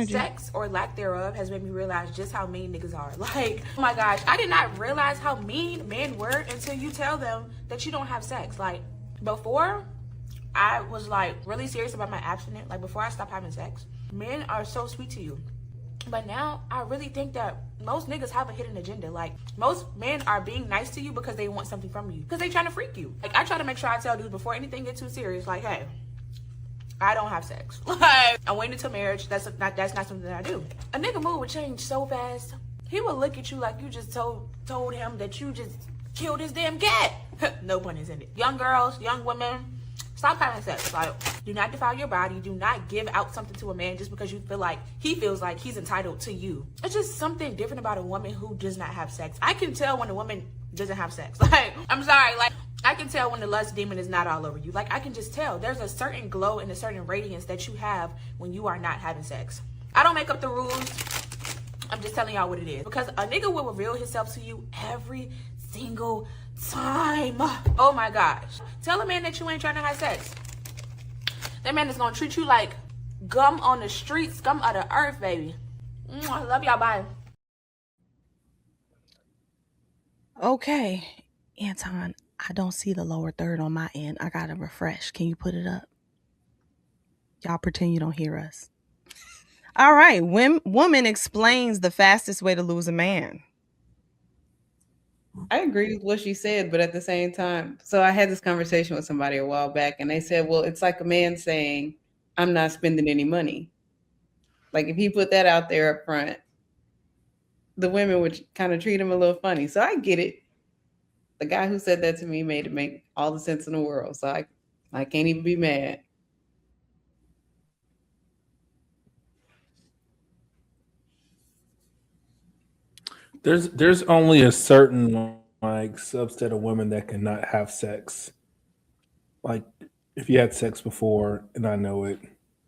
sex or lack thereof has made me realize just how mean niggas are. Like, oh my gosh, I did not realize how mean men were until you tell them that you don't have sex. Like, before I was like really serious about my abstinence, like before I stopped having sex, men are so sweet to you. But now I really think that most niggas have a hidden agenda. Like, most men are being nice to you because they want something from you, because they trying to freak you. Like, I try to make sure I tell dudes before anything gets too serious, like, hey, I don't have sex. Like, I'm waiting until marriage. That's not something that I do. A nigga mood would change so fast. He would look at you like you just told him that you just killed his damn cat. No pun intended. Young girls, young women, stop having sex. Like, do not defile your body. Do not give out something to a man just because you feel like he feels like he's entitled to you. It's just something different about a woman who does not have sex. I can tell when a woman doesn't have sex. Like, I'm sorry, like, I can tell when the lust demon is not all over you. Like, I can just tell. There's a certain glow and a certain radiance that you have when you are not having sex. I don't make up the rules. I'm just telling y'all what it is. Because a nigga will reveal himself to you every single time. Oh my gosh. Tell a man that you ain't trying to have sex. That man is going to treat you like gum on the street, scum of the earth, baby. I love y'all. Bye. Okay, Anton, I don't see the lower third on my end. I gotta refresh. Can you put it up? Y'all pretend you don't hear us. All right, woman explains the fastest way to lose a man. I agree with what she said, but at the same time, so I had this conversation with somebody a while back, and they said, well, it's like a man saying, I'm not spending any money. Like, if he put that out there up front, the women would kind of treat him a little funny. So I get it. The guy who said that to me made it make all the sense in the world. So I can't even be mad. There's only a certain like subset of women that cannot have sex. Like, if you had sex before and I know it,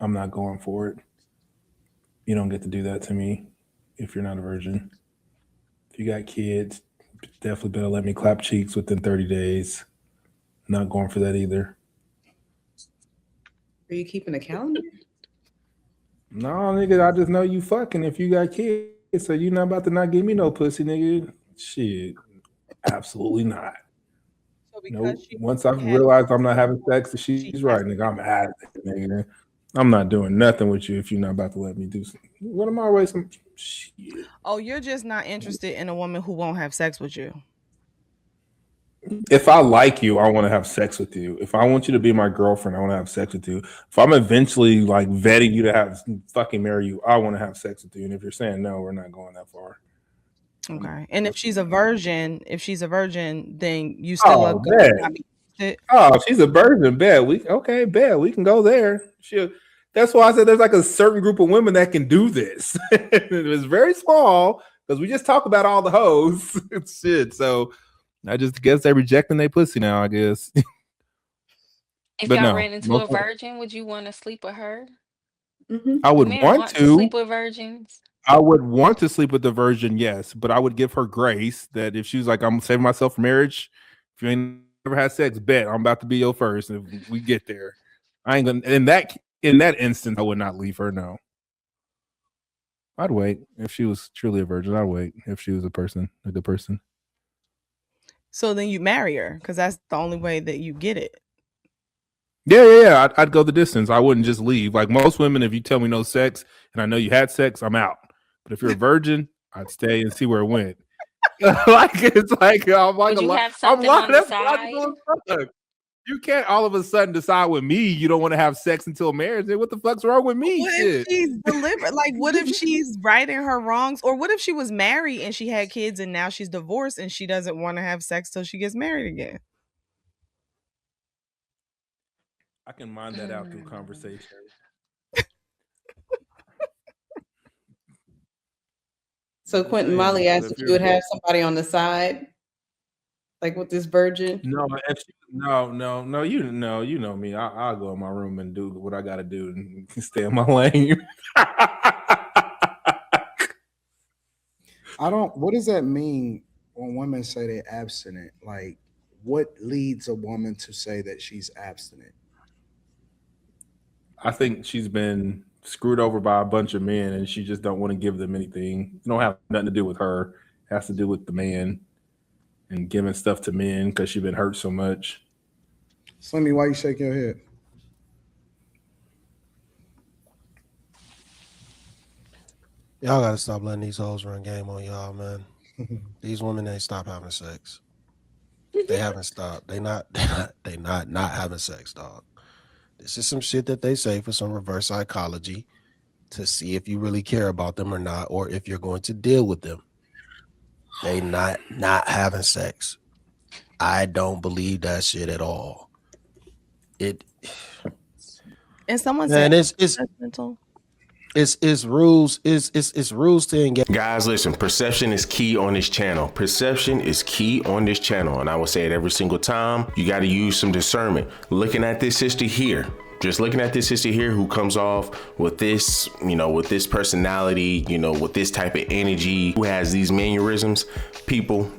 I'm not going for it. You don't get to do that to me if you're not a virgin. If you got kids, definitely better let me clap cheeks within 30 days. Not going for that either. Are you keeping a calendar? No, nigga, I just know you fucking if you got kids, so you not about to not give me no pussy, nigga. Shit. Absolutely not. So Nope. because she Once I had realize I'm not having sex, she she's has right, nigga. I'm out of it, nigga. I'm not doing nothing with you if you're not about to let me do something. What am I wasting? Shit. Oh, you're just not interested in a woman who won't have sex with you. If I like you, I want to have sex with you. If I want you to be my girlfriend, I want to have sex with you. If I'm eventually like vetting you to have fucking marry you, I want to have sex with you. And if you're saying no, we're not going that far. Okay. And if she's a virgin, then you still are Oh, gonna bet. not be interested? Oh, she's a virgin. Bet we okay. Bet we can go there. She. That's why I said there's like a certain group of women that can do this. It's very small because we just talk about all the hoes and shit. So I just guess they're rejecting their pussy now. I guess. If But y'all no, ran into most a virgin, would you want to sleep with her? Mm-hmm. I Do would men want want to to. sleep with virgins? I would want to sleep with the virgin, yes, but I would give her grace that if she was like, I'm saving myself for marriage, if you ain't never had sex, bet I'm about to be your first. If we get there, I ain't gonna. In that instance, I would not leave her. No, I'd wait. If she was truly a virgin, I'd wait. If she was a good person. So then you marry her because that's the only way that you get it. Yeah. I'd go the distance. I wouldn't just leave. Like most women, if you tell me no sex and I know you had sex, I'm out. But if you're a virgin, I'd stay and see where it went. Like it's like I'm like Would you have I'm something lying. on the That's side? logical as fuck. You can't all of a sudden decide with me you don't want to have sex until marriage. Then what the fuck's wrong with me? What if Shit. she's deliberate? Like, what if she's righting her wrongs? Or what if she was married and she had kids and now she's divorced and she doesn't want to have sex till she gets married again? I can mind that out through Mm. conversation. So I'm just Quentin saying, Molly because asked if if you you're would have somebody on the side, like with this virgin. no, no, you know me. I'll go in my room and do what I got to do and stay in my lane. What does that mean when women say they're abstinent? Like, what leads a woman to say that she's abstinent? I think she's been screwed over by a bunch of men, and she just don't want to give them anything. It don't have nothing to do with her. It has to do with the man and giving stuff to men because she's been hurt so much. Slimmy, why you shaking your head? Y'all gotta stop letting these hoes run game on y'all, man. These women ain't stop having sex. They haven't stopped. They not having sex, dog. This is some shit that they say for some reverse psychology to see if you really care about them or not, or if you're going to deal with them. They not having sex. I don't believe that shit at all. It And someone man, said it's mental. it's rules to engage. Guys, listen, perception is key on this channel. Perception is key on this channel. And I will say it every single time. You got to use some discernment. Looking at this sister here, just looking at this sister here who comes off with this, with this personality, with this type of energy, who has these mannerisms, people,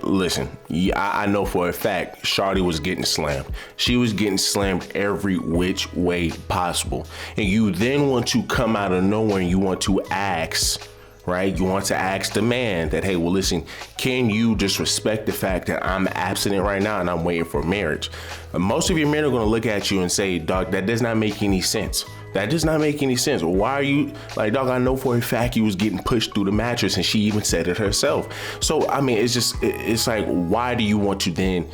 listen, I know for a fact Shawty was getting slammed. She was getting slammed every which way possible. And you then want to come out of nowhere and you want to ask, right? You want to ask the man that, hey, well, listen, can you just respect the fact that I'm abstinent right now and I'm waiting for marriage? Most of your men are going to look at you and say, dog, that does not make any sense. That does not make any sense. Why are you like, dog, I know for a fact you was getting pushed through the mattress, and she even said it herself. So, I mean, it's like, why do you want to then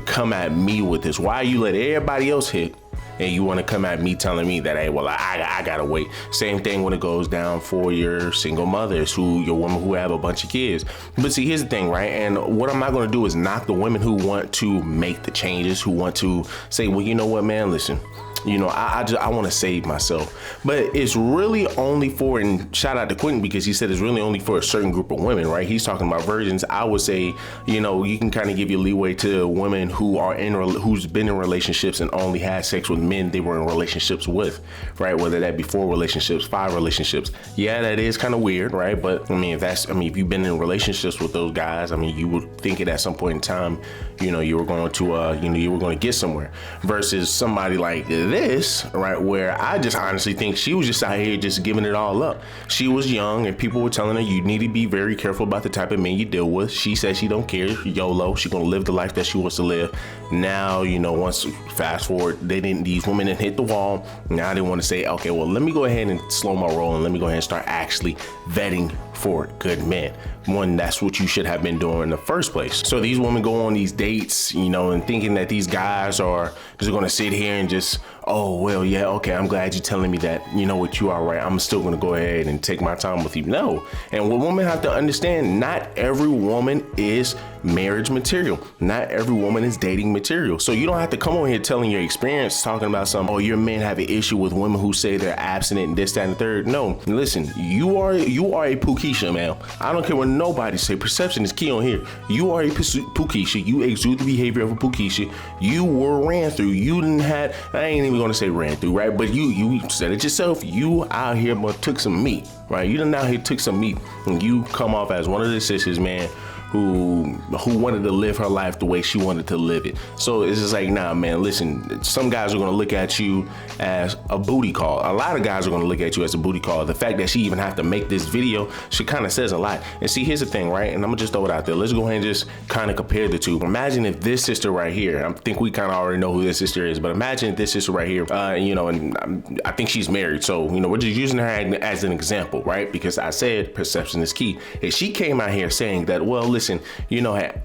come at me with this? Why you let everybody else hit and you want to come at me telling me that, hey, well, I gotta wait. Same thing when it goes down for your single mothers, your women who have a bunch of kids. But see, here's the thing, right? And what I'm not going to do is knock the women who want to make the changes, who want to say, well, you know what, man, listen, I want to save myself. But it's really only for, and shout out to Quentin because he said it's really only for a certain group of women, right? He's talking about virgins. I would say, you can kind of give your leeway to women who's been in relationships and only had sex with men they were in relationships with, right? Whether that be 4 relationships, 5 relationships. Yeah, that is kind of weird, right? But I mean, if you've been in relationships with those guys, I mean, you would think it at some point in time, you were going to get somewhere versus somebody like this, right? Where I just honestly think she was just out here just giving it all up. She was young and people were telling her you need to be very careful about the type of men you deal with. She said she don't care, YOLO, she gonna live the life that she wants to live. Now, once fast forward, these women didn't hit the wall. Now they want to say, okay, well, let me go ahead and slow my roll and let me go ahead and start actually vetting for good men. One, that's what you should have been doing in the first place. So these women go on these dates, and thinking that these guys are just going to sit here and just, oh, well, yeah, okay, I'm glad you're telling me that, what, you are right. I'm still going to go ahead and take my time with you. No. And what women have to understand, not every woman is marriage material. Not every woman is dating material. So you don't have to come on here telling your experience, talking about your men have an issue with women who say they're abstinent and this, that, and the third. No, listen, you are a Pukisha, man. I don't care what nobody say. Perception is key on here. You are a Pukisha. You exude the behavior of a Pukisha. You were ran through. You didn't have, I ain't even going to say ran through, right? But you said it yourself. You out here but took some meat, right? You done out here took some meat and you come off as one of the sisters, man, who wanted to live her life the way she wanted to live it. So it's just like, nah, man, listen, some guys are going to look at you as a booty call. A lot of guys are going to look at you as a booty call. The fact that she even have to make this video, she kind of says a lot. And see, here's the thing, right? And I'm gonna just throw it out there. Let's go ahead and just kind of compare the two. Imagine if this sister right here, I think we kind of already know who this sister is, but imagine this sister right here, and I think she's married. So, we're just using her as an example, right? Because I said perception is key. If she came out here saying that, well, listen,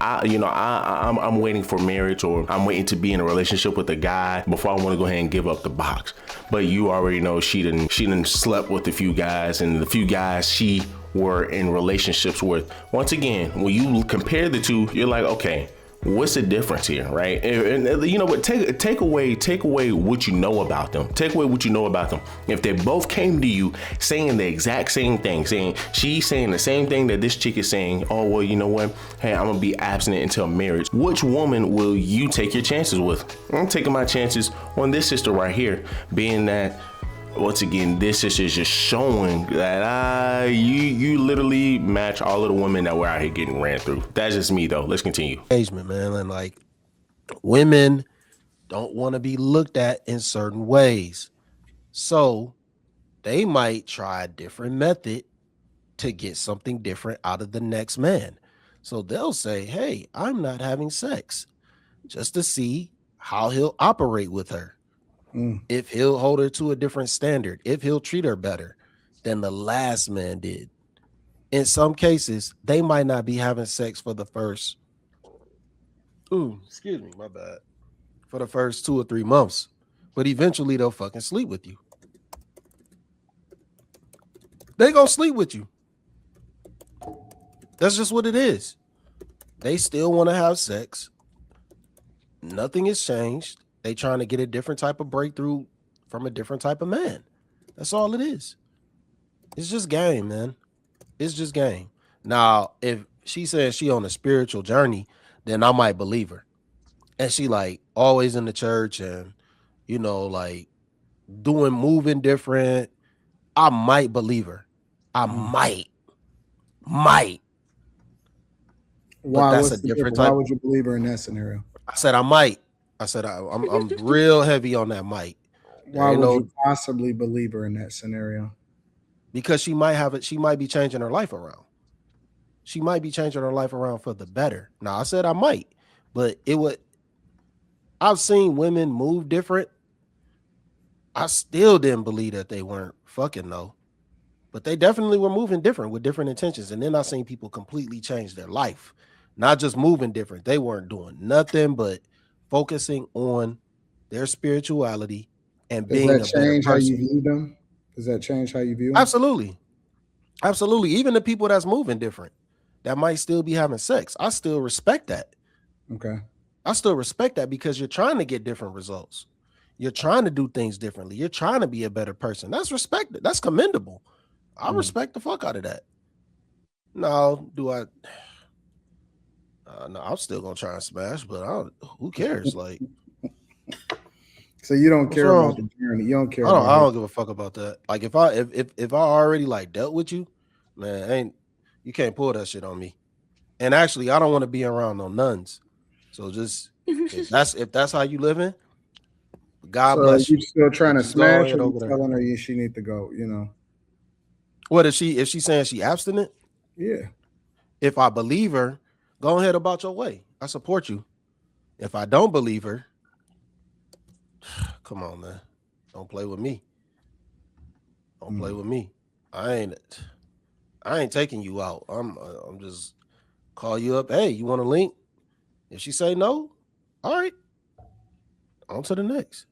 I'm waiting for marriage, or I'm waiting to be in a relationship with a guy before I want to go ahead and give up the box. But you already know she didn't slept with a few guys, and the few guys she were in relationships with. Once again, when you compare the two, you're like, okay, what's the difference here, right? And but take away what you know about them. Take away what you know about them. If they both came to you saying the exact same thing, she's saying the same thing that this chick is saying, oh, well, you know what? Hey, I'm gonna be abstinent until marriage. Which woman will you take your chances with? I'm taking my chances on this sister right here, being that, once again, this is just showing that you literally match all of the women that were out here getting ran through. That's just me, though. Let's continue. Engagement, man, and like women don't want to be looked at in certain ways. So they might try a different method to get something different out of the next man. So they'll say, hey, I'm not having sex, just to see how he'll operate with her. If he'll hold her to a different standard, if he'll treat her better than the last man did. In some cases, they might not be having sex for the first, excuse me, my bad, for the first 2 or 3 months, but eventually they'll fucking sleep with you. They gonna sleep with you. That's just what it is. They still want to have sex. Nothing has changed. They trying to get a different type of breakthrough from a different type of man. That's all it is. It's just game, man. It's just game. Now, if she says she on a spiritual journey, then I might believe her. And she like always in the church and, you know, like moving different. I might believe her. I might. Why? But that's What's a the different difference? Why type. would you believe her in that scenario? I said I might. I said I'm real heavy on that might. Why would you possibly believe her in that scenario? Because she might be changing her life around. She might be changing her life around for the better. Now I said I might, but I've seen women move different. I still didn't believe that they weren't fucking though. But they definitely were moving different with different intentions. And then I seen people completely change their life. Not just moving different. They weren't doing nothing but focusing on their spirituality and being a better person. Does that change how you view them? Does that change how you view them? Absolutely. Absolutely. Even the people that's moving different, that might still be having sex, I still respect that. Okay. I still respect that because you're trying to get different results. You're trying to do things differently. You're trying to be a better person. That's respected. That's commendable. I respect the fuck out of that. Now, do I? No, I'm still gonna try and smash, but who cares? Like, so you don't care about the journey. You don't care. I don't give a fuck about that. Like, if I already like dealt with you, man, you can't pull that shit on me. And actually, I don't want to be around no nuns. So just if that's how you living, God bless you. You still trying to smash her? You telling her she need to go? You know. What if she saying she abstinent? Yeah. If I believe her, go ahead about your way. I support you. If I don't believe her, come on, man. Don't play with me. Don't play with me. I ain't taking you out. I'm just call you up. Hey, you want a link? If she say no, all right. On to the next.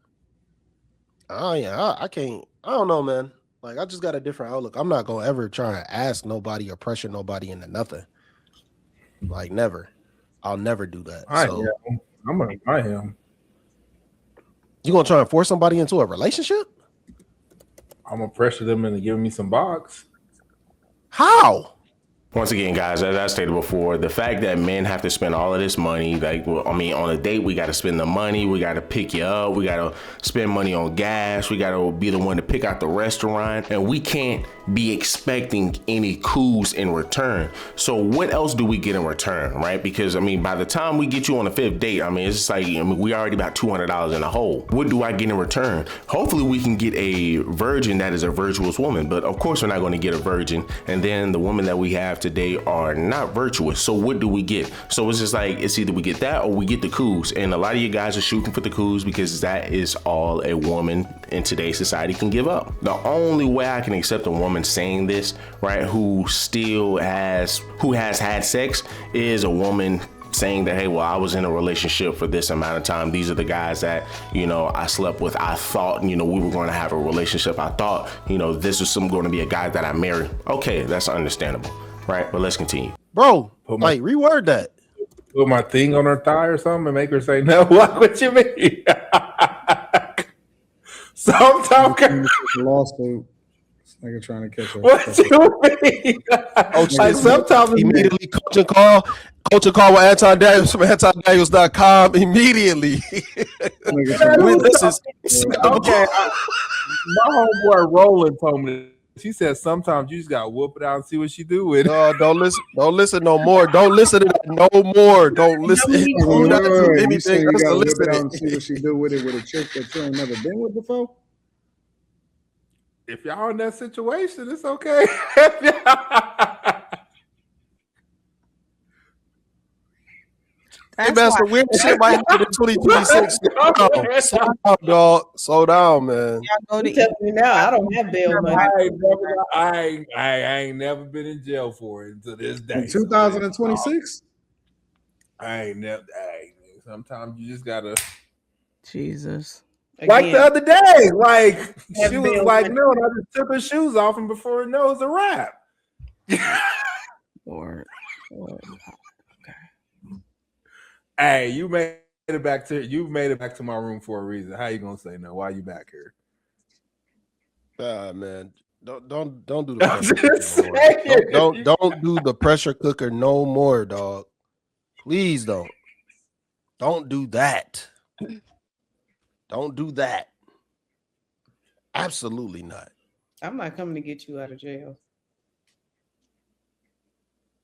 I can't. I don't know, man. Like, I just got a different outlook. I'm not gonna ever try and ask nobody or pressure nobody into nothing. Like, never. I'll never do that. I am. You gonna try and force somebody into a relationship? I'm gonna pressure them into giving me some box. How? Once again, guys, as I stated before, the fact that men have to spend all of this money, like, well, I mean, on a date, we got to spend the money. We got to pick you up. We got to spend money on gas. We got to be the one to pick out the restaurant. And we can't be expecting any coups in return. So what else do we get in return, right? Because, I mean, by the time we get you on the 5th date, I mean, it's just like, we already about $200 in the hole. What do I get in return? Hopefully we can get a virgin that is a virtuous woman. But of course, we're not going to get a virgin. And then the woman that we have today are not virtuous. So what do we get? So it's just like, it's either we get that or we get the coups. And a lot of you guys are shooting for the coups because that is all a woman in today's society can give up. The only way I can accept a woman saying this, right, who has had sex, is a woman saying that, hey, well, I was in a relationship for this amount of time. These are the guys that, I slept with. I thought, we were going to have a relationship. I thought, this was going to be a guy that I married. Okay, that's understandable, right? But let's continue. Bro, reword that. Put my thing on her thigh or something and make her say no. What you mean? Sometimes lawsuit. Nigga trying to catch up. What you mean? Like, sometimes immediately coaching call with Anton Daniels from AntonDaniels.com immediately. This is okay. My homeboy Roland told me. She said sometimes you just gotta whoop it out and see what she do with it. No, don't listen no more. Don't listen to that no more. Don't listen. Do not do anything. You gotta whip it out and see what she do with it with a chick that you ain't never been with before. if y'all in that situation, it's okay. Hey, That's man, why some weird shit might happen in 2026. Slow down, dog. Slow down, man. y'all go to You telling me now? I don't have bail money. I ain't never been in jail for it to this day. In 2026? I ain't never. Sometimes you just gotta. Jesus. Like the Again, other day, like have she was bail like, money. "No," and I just took her shoes off, and before it knows, a wrap. Lord. Hey, you made it back to my room for a reason. How you gonna say no? Why you back here? Man, don't do the I'm pressure just cooker no more. saying. Don't do the pressure cooker no more, dog. Please don't. Don't do that. Don't do that. Absolutely not. I'm not coming to get you out of jail.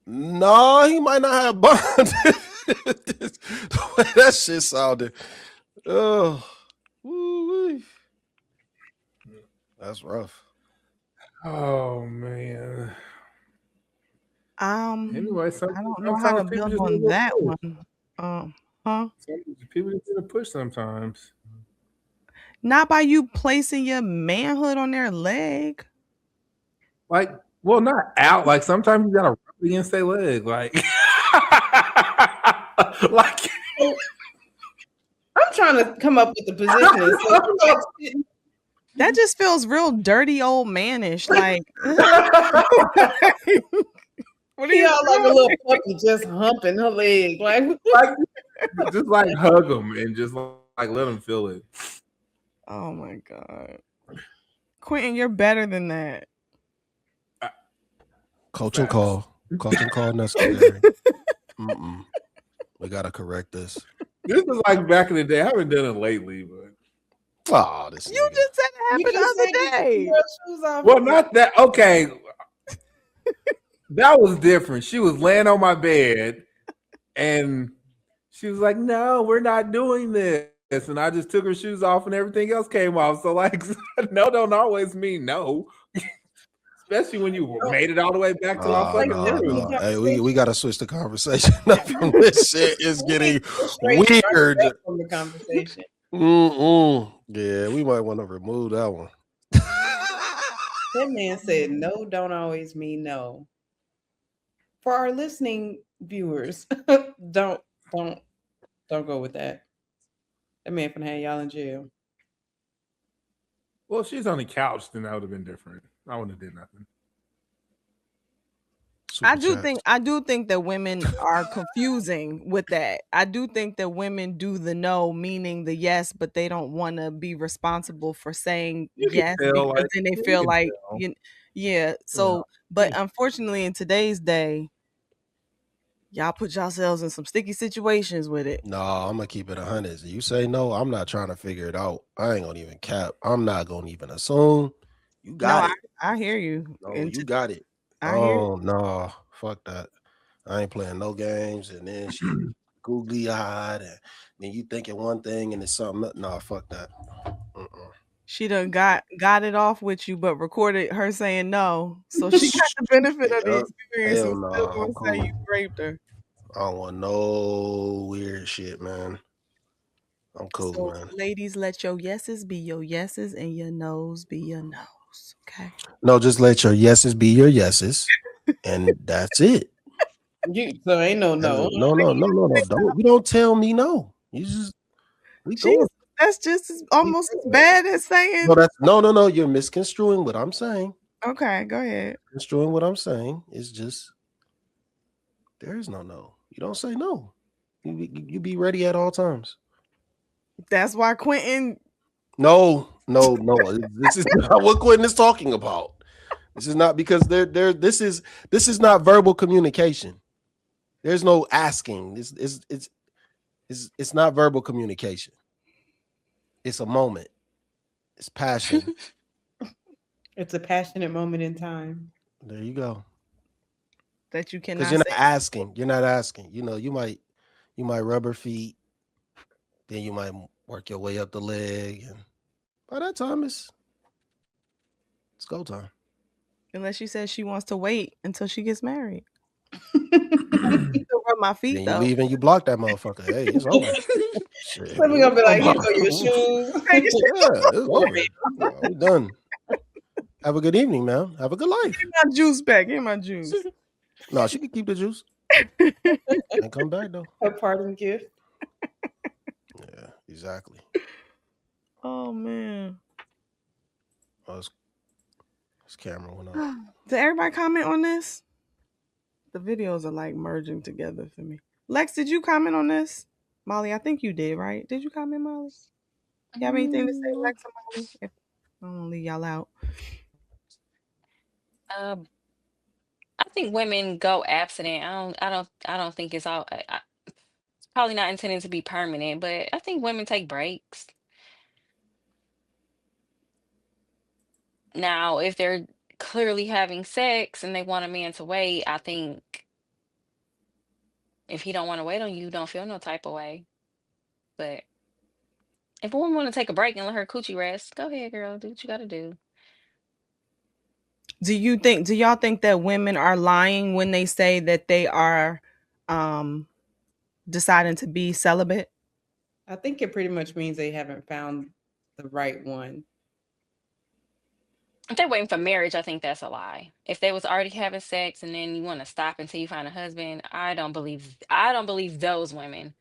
No, he might not have bond. The way that shit sounded. Oh, woo-wee. That's rough. Oh man. Anyway, I don't know how to sometimes people build just need on a that push. one. Huh? People just need a push sometimes. Not by you placing your manhood on their leg. Like, well, not out. Like sometimes you gotta rub against their leg. Like, like I'm trying to come up with the positioning. So you like sitting, That just feels real dirty old mannish. Like, what are he you all like a doing? little puppy just humping her leg. Like, just like hug them and just like let them feel it. Oh my God. Quentin, you're better than that. Coaching Facts. call. Coaching call necessary. We gotta correct this. This is like back in the day. I haven't done it lately, but Oh, this You nigga. just said it you happened just the said other you took day. your shoes off. well, not that. Okay, that was different. She was laying on my bed, and she was like, "No, we're not doing this." And I just took her shoes off, and everything else came off. So, like, no, don't always mean no. Especially when you made it all the way back to my fucking room. No. Hey, we gotta switch the conversation up from this shit. Is getting weird. From the conversation. Yeah, we might want to remove that one. That man said no don't always mean no. For our listening viewers, don't go with that. That man finna have y'all in jail. Well, if she's on the couch, then that would have been different. I wouldn't have did nothing. I do think that women are confusing with that. I do think that women do the no, meaning the yes, but they don't want to be responsible for saying You can yes tell, because like, then they you feel can like tell. yeah. So, but unfortunately, in today's day, y'all put yourselves in some sticky situations with it. No, I'm gonna keep it 100. You say no, I'm not trying to figure it out. I ain't gonna even cap. I'm not gonna even assume. You got it. I hear you. No, you got it. I hear you. No, fuck that. I ain't playing no games. And then she googly eyed, and then you thinking one thing and it's something. No, fuck that. She done got it off with you, but recorded her saying no, so she got the benefit of the experience Hell and no, still I'm gonna cool. say you raped her. I don't want no weird shit, man. I'm cool, So, man. ladies, let your yeses be your yeses and your nos be your nos. Okay. No, just let your yeses be your yeses, and that's it. So ain't no. No. You don't tell me no. You just going. That's just almost as bad as saying. No. You're misconstruing what I'm saying. Okay, go ahead. Construing what I'm saying is just there is no. You don't say no. You be ready at all times. That's why Quentin. No. This is not what Quentin is talking about. This is not because this is not verbal communication. There's no asking. It's not verbal communication. It's a moment. It's passion. It's a passionate moment in time. There you go. That you cannot. Because you're not asking. You're not asking. You know, you might rub her feet, then you might work your way up the leg, and by that time It's go time. Unless she says she wants to wait until she gets married. You still rub my feet Then you though. leave and you block that motherfucker. Hey, it's over. Shit. So we're gonna be like, here go your shoes. Yeah, it's over. No, we done. Have a good evening, man. Have a good life. Give my juice back. Give my juice. No, she can keep the juice and come back though. A parting gift. Yeah, exactly. Oh man. Oh, this camera went off. Did everybody comment on this? The videos are like merging together for me. Lex, did you comment on this? Molly, I think you did, right? Did you comment, Molly? You have anything to say, Lex or Molly? If I don't wanna leave y'all out. I think women go abstinent. I don't think it's all. It's probably not intended to be permanent, but I think women take breaks. Now, if they're clearly having sex and they want a man to wait, I think if he don't want to wait on you, don't feel no type of way. But if a woman want to take a break and let her coochie rest, go ahead, girl. Do what you got to do. Do y'all think that women are lying when they say that they are deciding to be celibate? I think it pretty much means they haven't found the right one. If they're waiting for marriage, I think that's a lie. If they was already having sex and then you want to stop until you find a husband, I don't believe those women.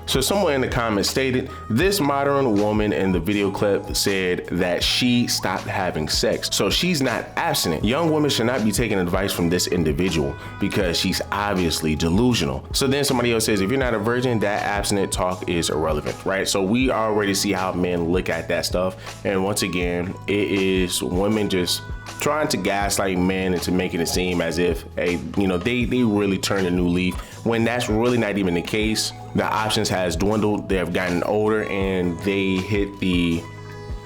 So someone in the comments stated, this modern woman in the video clip said that she stopped having sex. So she's not abstinent. Young women should not be taking advice from this individual because she's obviously delusional. So then somebody else says, if you're not a virgin, that abstinent talk is irrelevant, right? So we already see how men look at that stuff. And once again, it is women just trying to gaslight men into making it seem as if, hey, they really turned a new leaf, when that's really not even the case. The options has dwindled, they have gotten older, and they hit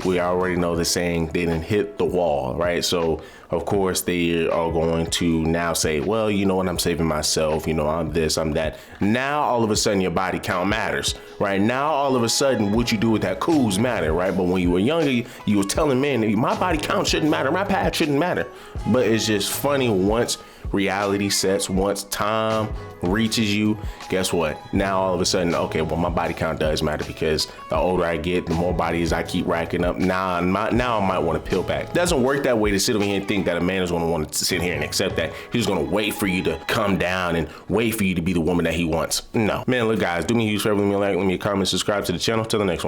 we already know the saying, they didn't hit the wall, right? So of course they are going to now say, well, you know what, I'm saving myself, I'm this, I'm that. Now all of a sudden your body count matters, right? Now all of a sudden what you do with that cools matter, right? But when you were younger, you were telling men, my body count shouldn't matter, my pad shouldn't matter. But it's just funny, once reality sets, once time reaches you, guess what? Now all of a sudden, okay, well, my body count does matter, because the older I get, the more bodies I keep racking up. Now I might want to peel back. It doesn't work that way to sit over here and think that a man is going to want to sit here and accept that he's going to wait for you to come down and wait for you to be the woman that he wants. No, man, look, guys, do me a huge favor, leave me a like, leave me a comment, subscribe to the channel. Till the next one.